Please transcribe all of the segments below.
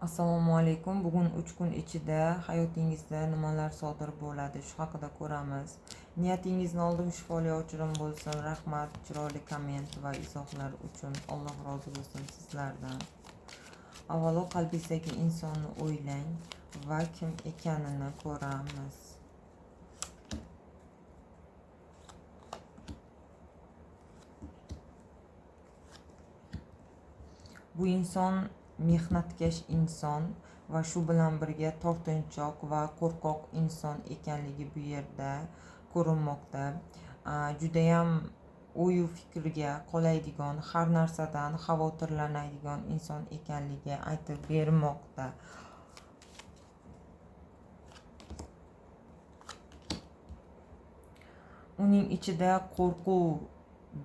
Assalomu alaykum. Bugun 3 kun ichida hayotingizda nimalar sodir bo'ladi, shu haqida ko'ramiz. Niyatingizni oldin shifoli ochirim bo'lsin. Rahmat chiroyli komment va izohlar uchun. Alloh rozi bo'lsin sizlardan. Avvalo qalbingizdagi insonni o'ylang va kim ekanini ko'ramiz. Bu inson mehnatkash inson va shu bilan birga tortinchoq va qo'rqoq inson ekanligi bu yerda ko'rinmoqda. Judayam o'yu fikrga qoladigan, har narsadan xavotirlanadigan inson ekanligi aytib bermoqda. Uning ichida qo'rquv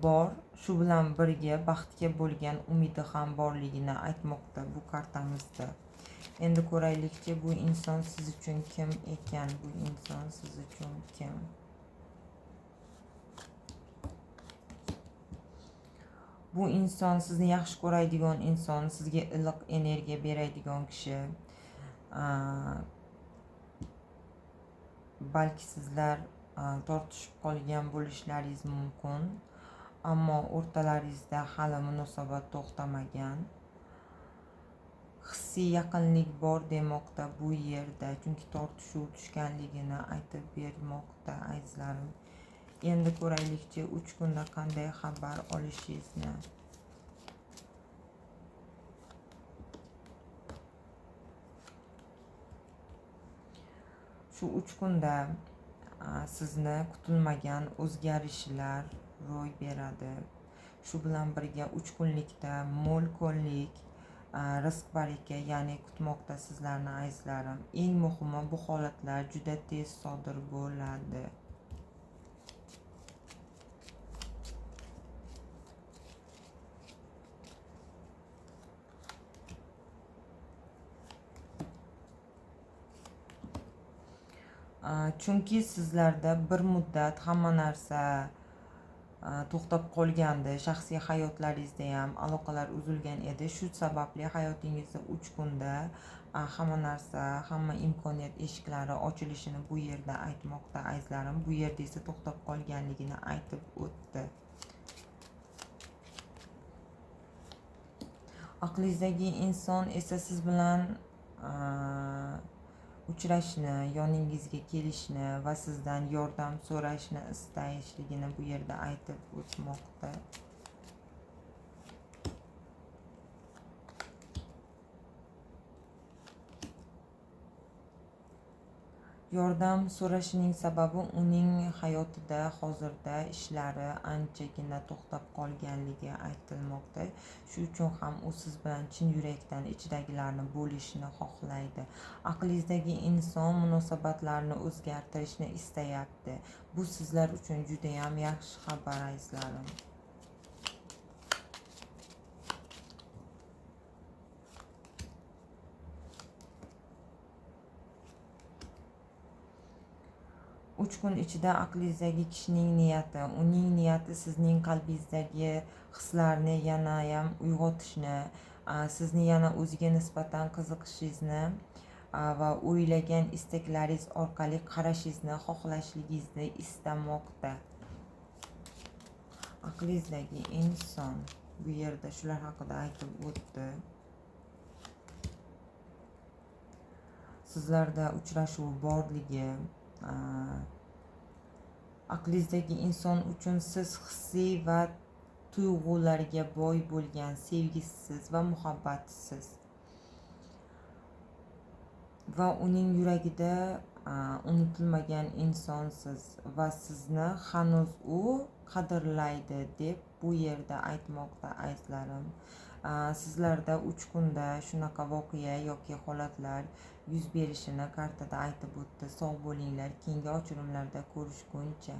bor, shu bilan birga baxtga bo'lgan umidi ham borligini aytmoqda bu kartamizda. Endi ko'raylikchi, bu inson siz uchun kim ekan? Bu inson siz uchun kim? Bu inson sizni yaxshi ko'radigan inson, sizga iliq energiya beradigan kishi. Balki sizlar tortishib qolgan bo'lishlaringiz mumkin, ammo o'rtalaringizda hali munosabat to'xtamagan. Hissiy yaqinlik bor demoqda bu yerda, chunki tortishuv tushganligini aytib bermoqda azizlarim. Endi ko'raylikchi, 3 kunda qanday xabar olishingizni. Shu 3 kunda sizni kutilmagan o'zgarishlar ro'y beradi. Shu bilan birga 3 kunlikda mo'l ko'llik, rizq baraka, ya'ni kutmoqda sizlarni azizlarim. Eng muhimi, bu holatlar juda tez sodir bo'ladi. Chunki sizlarda bir muddat hamma narsa to'xtab qolgandi, shaxsiy hayotlaringizda ham aloqalar uzilgan edi. Shu sababli hayotingizda 3 kunda hamma narsa, hamma imkoniyat eshiklari ochilishini bu yerda aytmoqda azizlarim. Bu yerda esa to'xtab qolganligini aytib o'tdi. Aqlingizdagi inson esa siz bilan uchrashni, yoningizga kelishni va sizdan yordam so'rashni istashligini bu yerda aytib o'tmoqda. Yordam so'rashining sababi uning hayotida hozirda ishlari anchagina to'xtab qolganligi aytilmoqda. Shu uchun ham u siz bilan chin yurakdan ichidagilarni bo'lishni xohlaydi. Aqlingizdagi inson munosabatlarni o'zgartirishni istayapti. Bu sizlar uchun juda ham yaxshi xabar azizlarim. Uch kun ichida aqlingizdagi kishining niyati, uning niyati sizning qalbingizdagi hislarni yana ham uyg'otishni, sizni yana o'ziga nisbatan qiziqishingizni va o'ylagan istaklaringiz orqali qarashingizni, xohlashligingizni istamoqda. Aqlingizdagi inson bu yerda shular haqida aytib o'tdi. Sizlarda uchrashuv borligi, aqlingizdagi inson uchun siz hissiy va tuyg'ularga boy bo'lgan, sevgisiz va muhabbatsiz va uning yuragida unutilmagan insonsiz va sizni hanuz u qadrlaydi deb bu yerda aytmoqda azizlarim. Sizlarda 3 kunda shunaqa voqea yoki holatlar yuz berishini kartada aytib o'tdi. Sog' bo'linglar, keyingi ochirimlarda ko'rishguncha.